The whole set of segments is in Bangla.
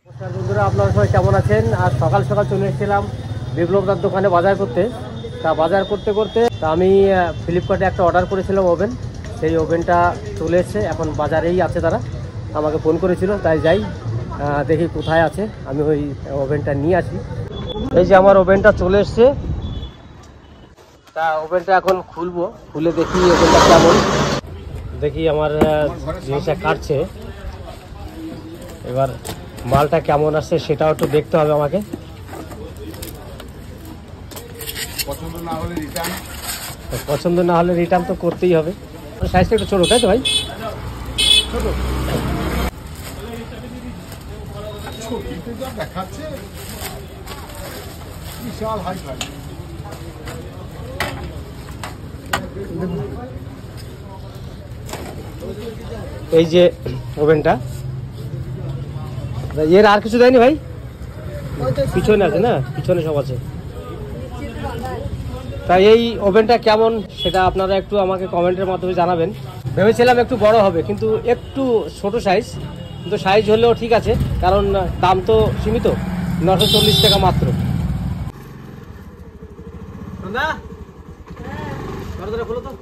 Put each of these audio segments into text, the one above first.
নমস্কার বন্ধুরা, আপনারা সবাই কেমন আছেন? আর সকাল সকাল চলে এসেছিলাম বিপ্লবদার দোকানে বাজার করতে। তা বাজার করতে করতে আমি ফ্লিপকার্টে একটা অর্ডার করেছিলাম ওভেন, সেই ওভেনটা চলে এসছে, এখন বাজারেই আছে। তারা আমাকে ফোন করেছিল, তাই যাই দেখি কোথায় আছে, আমি ওই ওভেনটা নিয়ে আসি। এই যে আমার ওভেনটা চলে এসছে, তা ওভেনটা এখন খুলবো, খুলে দেখি ওভেনটা কেমন। দেখি আমার জিনিসটা কাটছে, এবার মালটা কেমন আসছে সেটাও একটু দেখতে হবে আমাকে। পছন্দ না হলে রিটার্ন তো করতেই হবে। সাইজটা একটু ছোটো, তাই তো ভাই? এই যে ওভেনটা, এর আর কিছু দেয়নি ভাই? পিছনে আছে না, পিছনে সব আছে। তাই এই ওভেনটা কেমন সেটা আপনারা একটু আমাকে কমেন্টের মাধ্যমে জানাবেন। ভেবেছিলাম একটু বড় হবে, কিন্তু একটু ছোট সাইজ, কিন্তু সাইজ হলেও ঠিক আছে, কারণ দাম তো সীমিত, 940 টাকা মাত্র। খোলো তো।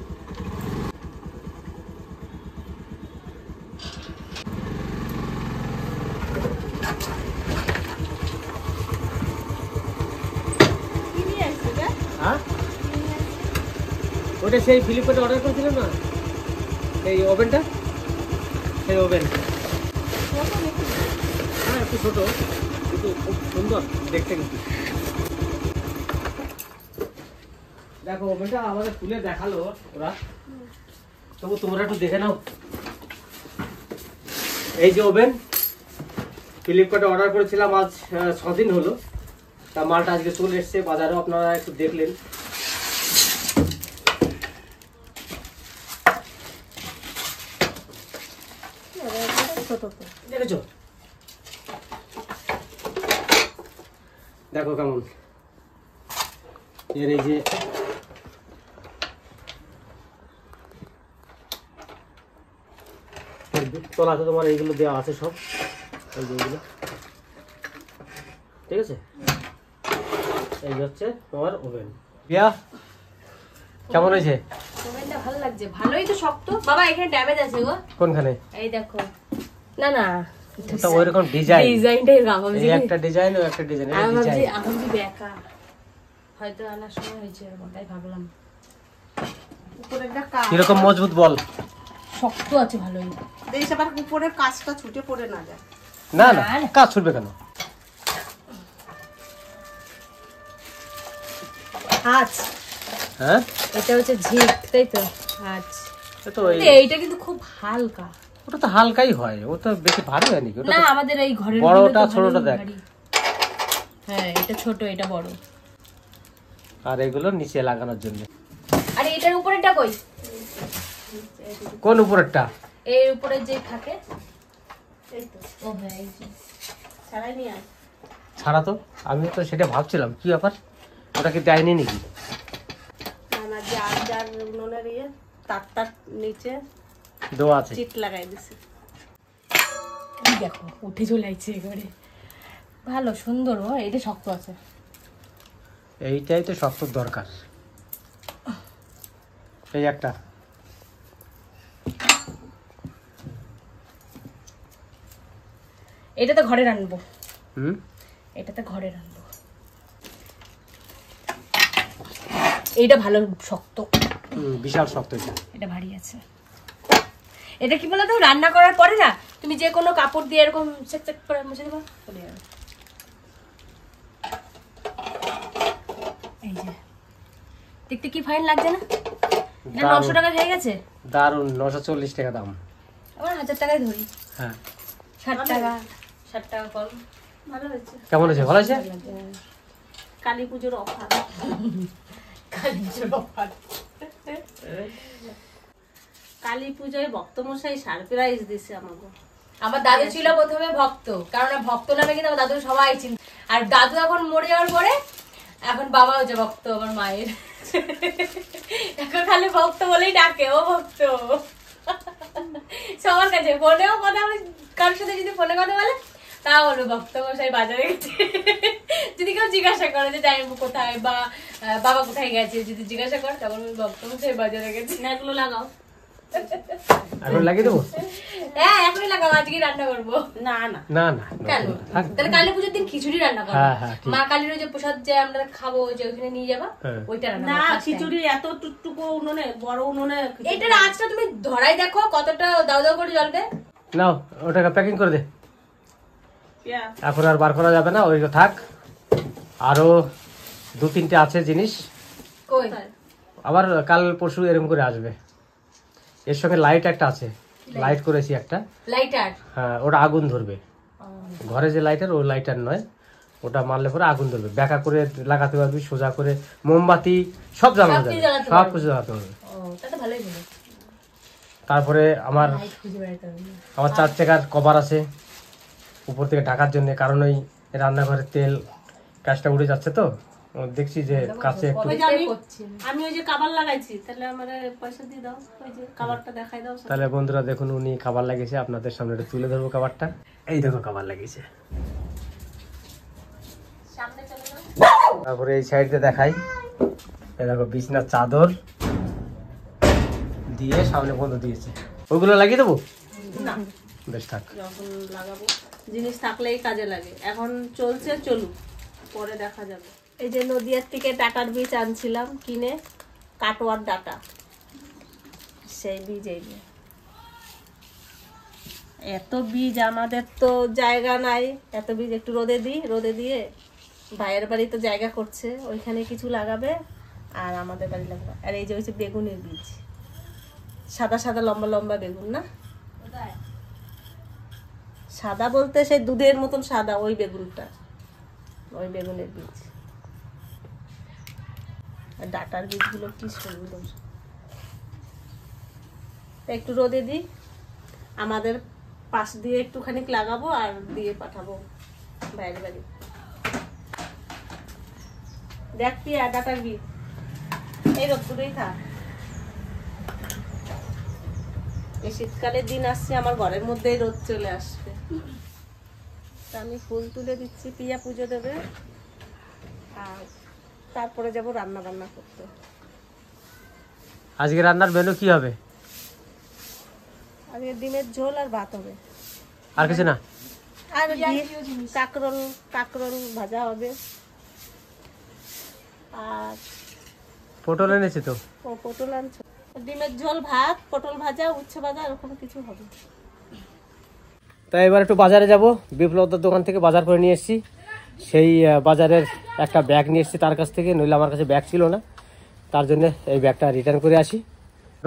হ্যাঁ, ওটা সেই ফ্লিপকার্টে অর্ডার করেছিলাম না, এই ওভেনটা, সেই ওভেন। হ্যাঁ, একটু ছোট কিন্তু খুব সুন্দর দেখতে। কিন্তু দেখো, ওভেনটা আমাদের খুলে দেখালো ওরা, তবু তোমরা একটু দেখে নাও। এই যে ওভেন, ফ্লিপকার্টে অর্ডার করেছিলাম আজ 6 দিন হলো, তা মালটা আজকে চলে এসছে বাজারেও, আপনারা একটু দেখলেন। দেখেছো, দেখো কেমন এর এই যে তলাতে তোমার এইগুলো দেওয়া আছে সব, এই যে এইগুলো, ঠিক আছে। এই হচ্ছে তোমার ওভেন। বিয়া কেমন হয়েছে? ওভেনটা ভালো লাগছে, ভালোই তো শক্ত। বাবা এখানে ড্যামেজ আছে গো। কোনখানে? এই দেখো। না না, এটা ওইরকম ডিজাইন, ডিজাইনটাই রাখো। এই একটা ডিজাইন ও একটা ডিজাইন, এই ডিজাইন আমি বেকা হয়তো আনার সময় হয়েছে এরকম, তাই ভাবলাম। উপরেরটা কাজ কিরকম মজবুত বল? শক্ত আছে ভালোই। দেশ আবার উপরের কাজটা ছুটে পড়ে না যায়। না না, কাজ ছুটবে কেন? আচ্ছা, হ্যাঁ, এটা হচ্ছে ঝিক, তাই তো? আচ্ছা, তো এইটা কিন্তু খুব হালকা। ওটা তো হালকাই হয়, ও তো বেশি ভারী হয় নাকি? ওটা না, আমাদের এই ঘরের বড়টা ছোটটা দেখ। হ্যাঁ, এটা ছোট, এটা বড়। আর এগুলো নিচে লাগানোর জন্য। আরে এটার উপরেরটা কই? কোন উপরেরটা? এর উপরে যে থাকে, এই তো। ও হ্যাঁ, এই যে ছাড়াই নিয়ে আয়। ছাড়া তো, আমি তো সেটা ভাবছিলাম কি ব্যাপার, ওটা কি দেয়নি নাকি? আমার যার উনুনের ইয়ে তার নিচে দেওয়া আছে, চিট লাগাই দিছে। দেখো উঠে চলে আসছে এবারে। ভালো সুন্দর। ও এটা শক্ত আছে, এইটাই তো শক্ত দরকার। এই একটা, এটাতে ঘরে রাখবো। হুম, এটাতে ঘরে রাখবো। এইটা ভালো শক্ত, বিশাল শক্ত। এটা ভারী আছে। এটা কি বলতো, রান্না করার পরে না তুমি যে কোনো কাপড় দিয়ে এরকম চেক চেক করে মুছে দেবা, চলে যাবে। এই যে দেখতে কি ফাইন লাগছে না? এটা 900 টাকা হয়ে গেছে। দারুন, 940 টাকা দাম। আবার 1000 টাকায় ধরি। হ্যাঁ, 60 টাকা, 60 টাকা কম। ভালো হয়েছে। কেমন হয়েছে? ভালো হয়েছে। কালী পুজোর অফার। কালী পুজোয় ভক্তমশাই সারপ্রাইজ দিছে আমাকে। আমার দাদু ছিল প্রথমে ভক্ত, কারণ ভক্ত নামে কিন্তু আমার দাদু সবাই চিনত। আর দাদু এখন মরে যাওয়ার পরে এখন বাবা হচ্ছে ভক্ত আমার মায়ের। এখন খালি ভক্ত বলেই ডাকে, ও ভক্ত। সবার কাছে ফোনেও কথা বলে, কারোর সাথে যদি ফোনে কথা বলে তা বলবে ভক্ত মশাই বাজারে গেছে। যদি কেউ জিজ্ঞাসা করে যে জামাইবাবু কোথায় বা বাবা কোথায় গেছে, যদি জিজ্ঞাসা করে তখন বলবে ভক্ত মশাই বাজারে গেছে। না এগুলো লাগাও। এখন লাগিয়ে দেবো? হ্যাঁ এখনই লাগাবো, আজকেই রান্না করবো। না না না না কেন? তাহলে কালী পুজোর দিন খিচুড়ি রান্না করবো। হ্যাঁ, হ্যাঁ, ঠিক। মা কালীর ওই যে প্রসাদ যে আমরা খাবো, যে ওইখানে নিয়ে যাবা, হ্যাঁ। ওইটা রান্না না, করবো first time। খিচুড়ি এত টুকটুকু উনুনে, বড় উনুনে খিচুড়ি। এটার আঁচটা তুমি ধরাই দেখো কতটা দাও দাও করে জ্বলবে। নাও ওটাকে প্যাকিং করে দে। পেঁয়াজ। এখন আর বার করা যাবে না, ওই থাক। আরো 2-3টে আছে জিনিস, কই? আবার কাল পরশু এরকম করে আসবে। এর সঙ্গে লাইট একটা আছে, লাইট করেছি একটা। লাইটার? হ্যাঁ, ওটা আগুন ধরবে। ঘরে যে লাইটার, ওই লাইটার নয়, ওটা মারলে পরে আগুন ধরবে। ব্যাকা করে লাগাতে পারবি, সোজা করে মোমবাতি সব জ্বালানো সব যাবে, কিছু জ্বালাতে সব পারবে। কিছু জ্বালাতে পারবে। ও তাহলে ভালোই হলো। তারপরে আমার লাইট খুঁজে বেড়াতে হবে। 4 চাকার কভার আছে উপর থেকে ঢাকার জন্য, কারণ ওই রান্নাঘরের তেল কাজটা উড়ে যাচ্ছে তো। দেখছি যে কাছে একটু ওই যে আমি করছি। আমি ওই যে কাবার লাগাইছি, তাহলে আমার পয়সা দিয়ে দাও। ওই যে কাবারটা দেখাই দাও। তাহলে বন্ধুরা দেখুন, উনি খাবার লাগিয়েছে, আপনাদের সামনে একটু তুলে ধরবো খাবারটা। এই দেখো খাবার লাগিয়েছে। সামনে চলে যাও। তারপরে এই সাইডে দেখাই, এই দেখো বিছনার চাদর দিয়ে সামনে বন্ধ দিয়েছে। ওইগুলো লাগিয়ে দেবো? না, বেশ থাক। যখন লাগাবো জিনিস থাকলেই কাজে লাগে। এখন চলছে, চলুক, পরে দেখা যাবে। এই যে নদিয়ার থেকে ডাটার বীজ আনছিলাম কিনে, কাটোয়ার ডাটা, সেই বীজ। এই যে এত বীজ, আমাদের তো জায়গা নাই, এত বীজ একটু রোদে দিই, রোদে দিয়ে ভাইয়ের বাড়ি তো জায়গা করছে, ওইখানে কিছু লাগাবে আর আমাদের বাড়ি লাগাবে। আর এই যে হচ্ছে বেগুনের বীজ, সাদা সাদা লম্বা লম্বা বেগুন, না সাদা বলতে সেই দুধের মতন সাদা, ওই বেগুনটা, ওই বেগুনের বীজ। আর ডাটার বীজগুলো কি সুন্দর। একটু রোদে দিই, আমাদের পাশ দিয়ে একটুখানি লাগাবো আর দিয়ে পাঠাবো বাইরে বাড়ি। দেখ পিয়া, ডাটার বীজ এই রোদগুলোই থাক। এই শীতকালের দিন আসছে, আমার ঘরের মধ্যেই রোদ চলে আসবে। তা আমি ফুল তুলে দিচ্ছি, পিয়া পুজো দেবে আর তারপরে যাব রান্না বান্না করতে। আজকে রান্নার মেনু কি হবে? আজকে ডিমের ঝোল আর ভাত হবে, আর কিছু না? আর কাকরোল, কাকরোল ভাজা হবে, আর পটল এনেছে তো। পটল আনছো। ডিমের ঝোল, ভাত, পটল ভাজা, উচ্ছে ভাজা, এরকম কিছু হবে। তাই এবার একটু বাজারে যাব। বিপ্লবদার দোকান থেকে বাজার করে নিয়ে এসেছি। সেই বাজারের একটা ব্যাগ নিয়ে এসেছি তার কাছ থেকে, নইলে আমার কাছে ব্যাগ ছিল না, তার জন্য এই ব্যাগটা রিটার্ন করে আসি।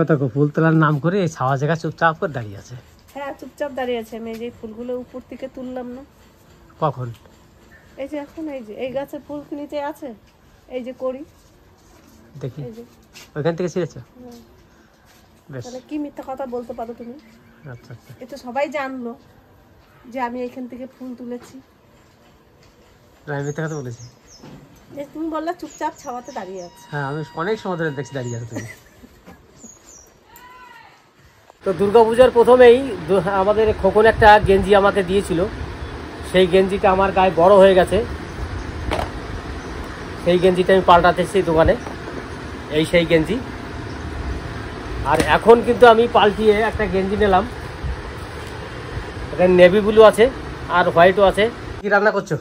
দেখো ফুল তোলার নাম করে এই ছাওয়া জায়গা চুপচাপ করে দাঁড়িয়ে আছে। হ্যাঁ, চুপচাপ দাঁড়িয়ে আছে। আমি এই যে ফুলগুলো উপর থেকে তুললাম না, কখন? এই যে এখন, এই যে এই গাছের ফুল নিচে আছে, এই যে করি, দেখি এই যে। ওইখান থেকে ছিঁড়েছ? বেশ, তাহলে কি মিথ্যা কথা বলতে পারো তুমি? আচ্ছা আচ্ছা। এ তো সবাই জানলো যে আমি এখান থেকে ফুল তুলেছি। আমি মিথ্যা কথা বলেছি? এই তুমি বললে চুপচাপ ছাওয়াতে দাঁড়িয়ে আছে। হ্যাঁ, আমি অনেক সময় ধরে দেখছি দাঁড়িয়ে আছে তুমি। তো দুর্গাপূজার প্রথমেই আমাদের খোকন একটা গেঞ্জি আমাকে দিয়েছিল, সেই গেঞ্জিটা আমার গায়ে বড় হয়ে গেছে। সেই গেঞ্জিটা আমি পাল্টাতেছি দোকানে, এই সেই গেঞ্জি। আর এখন কিন্তু আমি পাল্টিয়ে একটা গেঞ্জি নিলাম, এখানে নেভি ব্লু আছে আর হোয়াইটও আছে। কি রান্না করছো?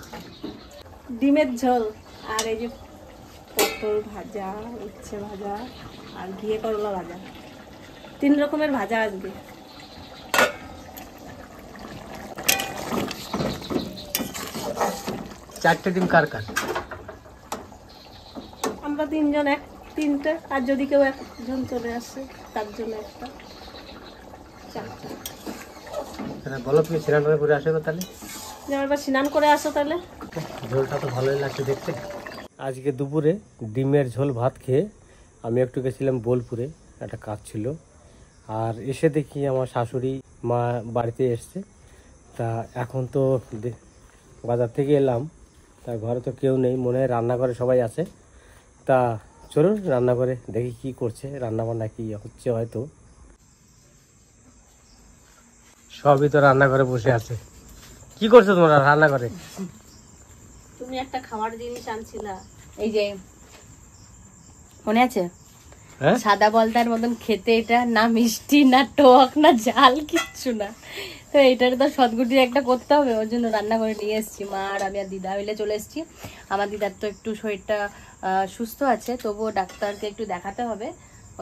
ডিমের ঝোল আর এই যে পটল ভাজা, উচ্ছে ভাজা আর ঘিয়ে করলা ভাজা, 3 রকমের ভাজা আজকে। চারটে ডিম কার কার? আমরা 3 জন, 3টে, আর যদি কেউ একজন চলে আসে তার জন্য একটা, 4টা। বলো তুমি স্নান করে আসো তাহলে। এবার স্নান করে আসো তাহলে। ঝোলটা তো ভালোই লাগছে দেখতে। আজকে দুপুরে ডিমের ঝোল ভাত খেয়ে আমি একটু গেছিলাম বোলপুরে, একটা কাজ ছিল। আর এসে দেখি আমার শাশুড়ি মা বাড়িতে এসছে। তা এখন তো বাজার থেকে এলাম, তা ঘরে তো কেউ নেই, মনে হয় রান্নাঘরে সবাই আছে। তা চলুন রান্নাঘরে দেখি কি করছে, রান্নাবান্না কি হচ্ছে। হয়তো সবই তো রান্নাঘরে বসে আছে, কি কি করছো তোমরা রান্না করে? তুমি একটা খাবার জিনিস আনছিলা, এই যে মনে আছে হ্যাঁ সাদা বলতার মতন খেতে, এটা না মিষ্টি না টক না ঝাল কিচ্ছু না। তো এটার তো সদগুটি একটা করতে হবে, ওর জন্য রান্না করে নিয়ে এসেছি। মা আর আমি আর দিদা মিলে চলে এসেছি। আমার দিদার তো একটু শরীরটা সুস্থ আছে, তবুও ডাক্তারকে একটু দেখাতে হবে,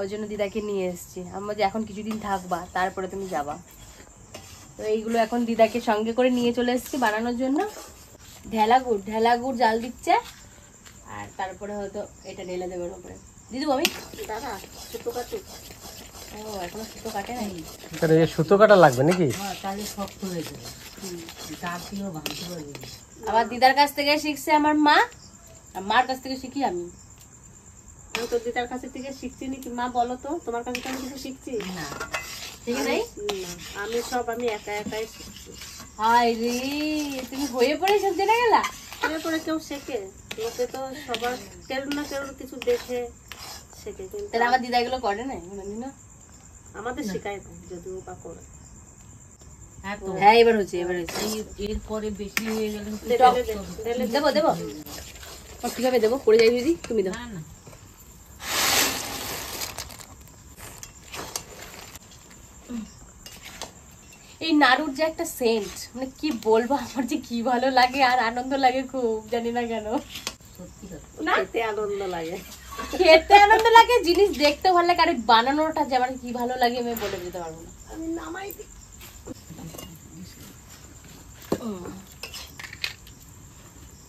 ওই জন্য দিদাকে নিয়ে এসেছি। আমরা যে এখন কিছুদিন থাকবা, তারপরে তুমি যাবা। তো এইগুলো এখন দিদাকে সঙ্গে করে নিয়ে চলে এসেছি বানানোর জন্য। ঢেলা গুড় জাল দিচ্ছে, আর তারপরে হয়তো এটা ঢেলে দেবে ওর উপরে। দিদু আমি দাদা সুতো কাটু। ও এখনো সুতো কাটে নাই। এখানে এই সুতো কাটা লাগবে নাকি? আবার দিদার কাছ থেকে শিখছে আমার মা, আর মার কাছ থেকে শিখি আমি। আমি তোর দিদার কাছে থেকে শিখছি নাকি? মা বলো তো, তোমার কাছে তো আমি কিছু শিখছি না। শিখি নাই? আমি সব আমি একা একাই শিখছি। হায় রে, তুমি হয়ে পড়ে সব জেনে গেলা। এরপরে কেউ শেখে, লোকে তো সবার কেউ না কেউ কিছু দেখে শেখে, কিন্তু তাহলে আমার দিদা এগুলো করে নাই কোনোদিনও। আমাদের শেখায় না, যদিও বা করে। হ্যাঁ এবার হচ্ছে, এবার হচ্ছে। এরপরে বেশি হয়ে গেলে দেবো দেবো, কিভাবে দেবো? পড়ে যাই দিদি, তুমি দাও। এই নাড়ুর যে একটা সেন্ট, মানে কি বলবো, আমার যে কি ভালো লাগে আর আনন্দ লাগে খুব, জানি না কেন। খেতে আনন্দ লাগে, খেতে আনন্দ লাগে, জিনিস দেখতে ভালো লাগে, আর বানানোটা যে আমার কি ভালো লাগে আমি বলে দিতে পারবো না। আমি নামাই দিই।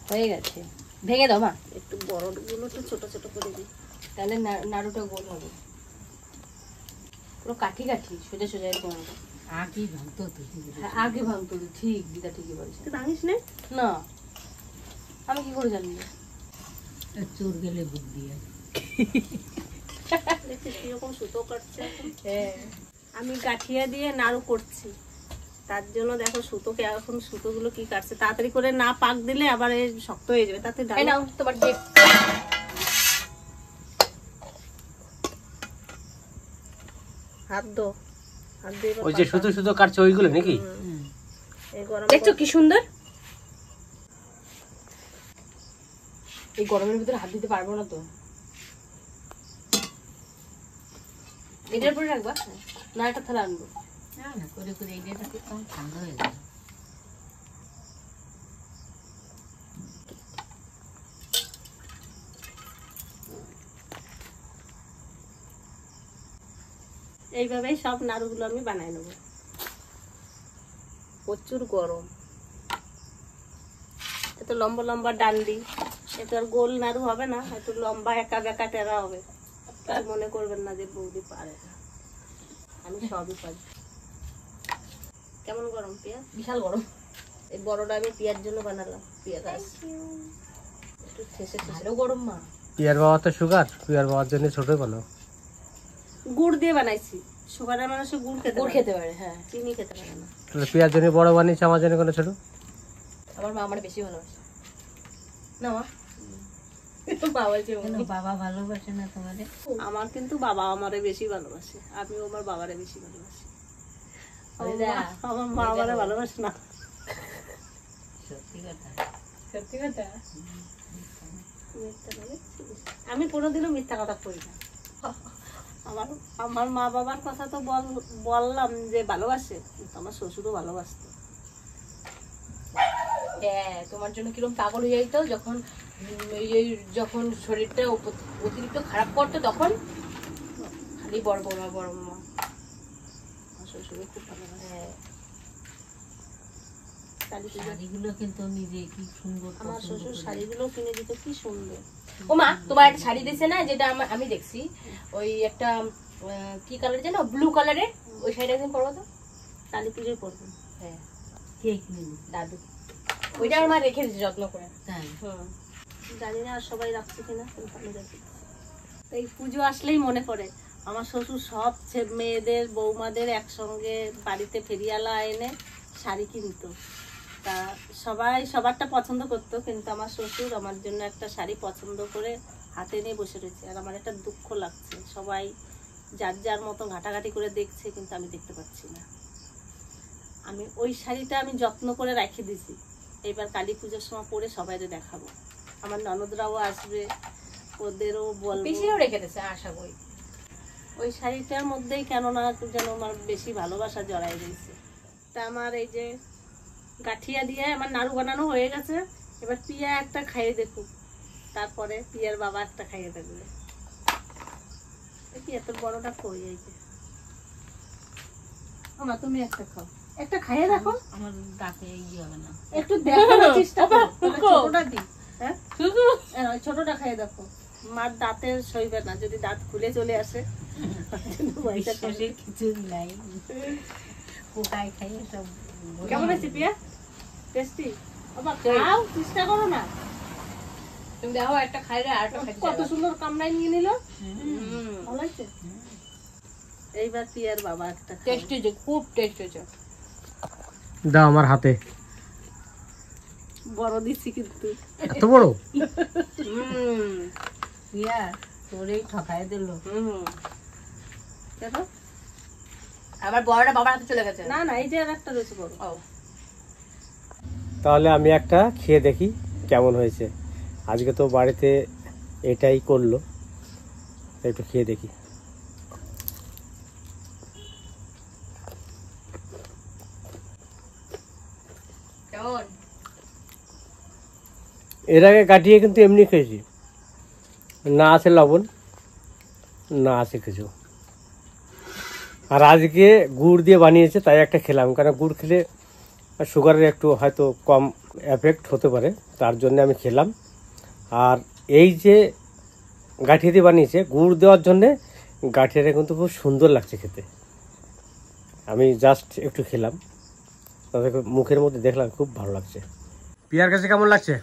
হয়ে গেছে, ভেঙে দাও মা, একটু বড় গুলো একটু ছোট ছোট করে দিই, তাহলে নাড়ুটা গোল হবে। পুরো কাঠি কাঠি সোজা সোজা এরকম হবে। আগে ভাঙতো তো হ্যাঁ, আগে ভাঙতো তো, ঠিক দিদা ঠিকই বলছে। তুই ভাঙিস না? না আমি কি করে জানি? চোর গেলে বুক দিয়ে দেখছিস কিরকম সুতো কাটছে এখন? হ্যাঁ আমি গাঠিয়া দিয়ে নাড়ু করছি, তার জন্য দেখো সুতোকে এখন সুতোগুলো কি কাটছে। তাড়াতাড়ি করে না পাক দিলে আবার এই শক্ত হয়ে যাবে। তাতে এই নাও তোমার কেক। হাত দো, হাত দিয়ে এবার ওই যে সুতো সুতো কাটছে ওইগুলো নাকি? এই গরম দেখছো কি সুন্দর? এই গরমের ভিতরে হাত দিতে পারবো না তো। এটার উপরে রাখবা না, একটা থালা আনবো। না না করে করে এইটা তখন ঠান্ডা হয়ে যায়। এইভাবেই সব নাড়ুগুলো আমি বানাই নেব। প্রচুর গরম, এত লম্বা লম্বা ডান্ডি, এটা আর গোল নাড়ু হবে না, একটু লম্বা একা বেঁকা টেরা হবে। কিছু মনে করবেন না যে বৌদি পারে না, আমি সবই পারি। কেমন গরম পেঁয়াজ? বিশাল গরম। এই বড়টা আমি পেঁয়াজ জন্য বানালাম, পেঁয়াজ একটু ঠেসে ঠেসে। ভালো গরম মা। পিয়ার বাবা তো সুগার, পিয়ার বাবার জন্য ছোটই বানাও। গুড় দিয়ে বানাইছি, সুগারের মানুষের গুড় খেতে গুড় পারে, খেতে পারে, হ্যাঁ। চিনি খেতে পারে না। তাহলে পিয়ার জন্য বড় বানিয়েছে, আমার জন্য কোনো ছোট? আমার মা আমার বেশি ভালোবাসে না মা। বাবা যে কেন বাবা ভালোবাসে না তোমাদের? আমার কিন্তু বাবা আমারে বেশি ভালোবাসে, আমিও আমার বাবারে বেশি ভালোবাসি। আমার মা আমারে ভালোবাসে না। সত্যি কথা। সত্যি কথা। মিথ্যা বলেছিস? আমি কোনোদিনও মিথ্যা কথা কই না। আমার আমার মা বাবার কথা তো বললাম যে ভালোবাসে, কিন্তু আমার শ্বশুরও ভালোবাসতো। হ্যাঁ, তোমার জন্য কিরকম পাগল হয়ে যাইতো যখন যখন শরীরটা অতিরিক্ত খারাপ করতো, তখন খালি বড় বড় বড় মা। আমার শ্বশুরও খুব ভালোবাসে। হ্যাঁ, শাড়িগুলো কিন্তু নিজে কি সুন্দর আমার পছন্দ শ্বশুর করে। শাড়িগুলো কিনে দিত, কি সুন্দর। ও মা তোমার একটা শাড়ি দিছে না, যেটা আমি দেখছি, ওই একটা কি কালার জানো, ব্লু কালারের, ওই শাড়িটা একদিন পরবো তো। কালী পুজোয় পরবো। হ্যাঁ, কে কিনে দিত? দাদু। ওইটা আমার মা রেখে দিয়েছে যত্ন করে। তাই হুম। জানি না আর সবাই রাখছে কিনা, কিন্তু আমি রাখি। এই পুজো আসলেই মনে পড়ে আমার শ্বশুর সব মেয়েদের বৌমাদের একসঙ্গে বাড়িতে ফেরিয়ালা এনে শাড়ি কিনতো। তা সবাই সবারটা পছন্দ করতো, কিন্তু আমার শ্বশুর আমার জন্য একটা শাড়ি পছন্দ করে হাতে নিয়ে বসে রয়েছে। আর আমার একটা দুঃখ লাগছে, সবাই যার যার মতো ঘাটাঘাটি করে দেখছে, কিন্তু আমি দেখতে পাচ্ছি না। আমি ওই শাড়িটা আমি যত্ন করে রেখে দিছি, এবার কালী পুজোর সময় পরে সবাইকে দেখাবো। আমার ননদরাও আসবে, ওদেরও বলবো। পিসিও রেখে দিয়েছে আশা করি। ওই শাড়িটার মধ্যেই কেননা যেন আমার বেশি ভালোবাসা জড়াই দিয়েছে। তা আমার এই যে গাঠিয়া দিয়ে আমার নাড়ু বানানো হয়ে গেছে, এবার পিয়া একটা খাইয়ে দেখুক, তারপরে পিয়ার বাবা একটা খাইয়ে দেখবে। এত বড়টা কই এই যে মা, তুমি একটা খাও, একটা খাইয়ে দেখো। আমার দাঁতে ইয়ে হবে না। একটু দেখো না, চেষ্টা করো। তাহলে ছোটটা দিই, হ্যাঁ ওই ছোটটা খাইয়ে দেখো। মার দাঁতের সইবে না, যদি দাঁত খুলে চলে আসে। বিশ্বাসের কিছু নাই, পোকায় খাই সব। কেমন আছে পিয়া? টেস্টি? বাবা খাও, চেষ্টা করো না। তুমি দেখো একটা খাইলে আর একটা খাইতে কত যাবে। সুন্দর কামড়াই নিয়ে নিল, ভালো হয়েছে। এইবার পিয়ার বাবা একটা খাও। টেস্টি যে, খুব টেস্ট হয়েছে। দাও আমার হাতে। বড় দিচ্ছি কিন্তু। এত বড়? ইয়া তোরেই ঠকাই দিল। দেখো, আমার বড়টা বাবার হাতে চলে গেছে। না না, এই যে আর একটা রয়েছে বড়। ও তাহলে আমি একটা খেয়ে দেখি কেমন হয়েছে। আজকে তো বাড়িতে এটাই করলো, একটু খেয়ে দেখি। কেমন? এর আগে কাটিয়ে কিন্তু এমনি খেয়েছি, না আছে লবণ, না আছে কিছু। আর আজকে গুড় দিয়ে বানিয়েছে, তাই একটা খেলাম, কারণ গুড় খেলে সুগারের একটু হয়তো কম এফেক্ট হতে পারে, তার জন্য আমি খেলাম। আর এই যে গাঠিয়া দিয়ে বানিয়েছে, গুড় দেওয়ার জন্যে গাঠিয়াটা কিন্তু খুব সুন্দর লাগছে খেতে। আমি জাস্ট একটু খেলাম, তবে মুখের মধ্যে দেখলাম খুব ভালো লাগছে। পিয়ার কাছে কেমন লাগছে?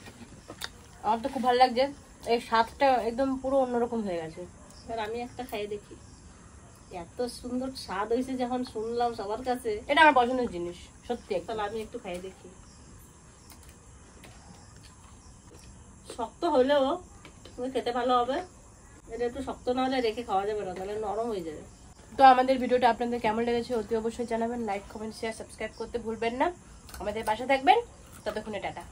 আমার তো খুব ভালো লাগছে, এই স্বাদটা একদম পুরো অন্যরকম হয়ে গেছে। এবার আমি একটা খাইয়ে দেখি। এত সুন্দর স্বাদ হয়েছে যখন শুনলাম সবার কাছে, এটা আমার পছন্দের জিনিস সত্যি। তাহলে আমি একটু খাইয়ে দেখি। শক্ত হলেও তুমি খেতে ভালো হবে, এটা একটু শক্ত না হলে রেখে খাওয়া যাবে না, তাহলে নরম হয়ে যাবে। তো আমাদের ভিডিওটা আপনাদের কেমন লেগেছে অতি অবশ্যই জানাবেন। লাইক, কমেন্ট, শেয়ার, সাবস্ক্রাইব করতে ভুলবেন না। আমাদের পাশে থাকবেন। ততক্ষণে টাটা।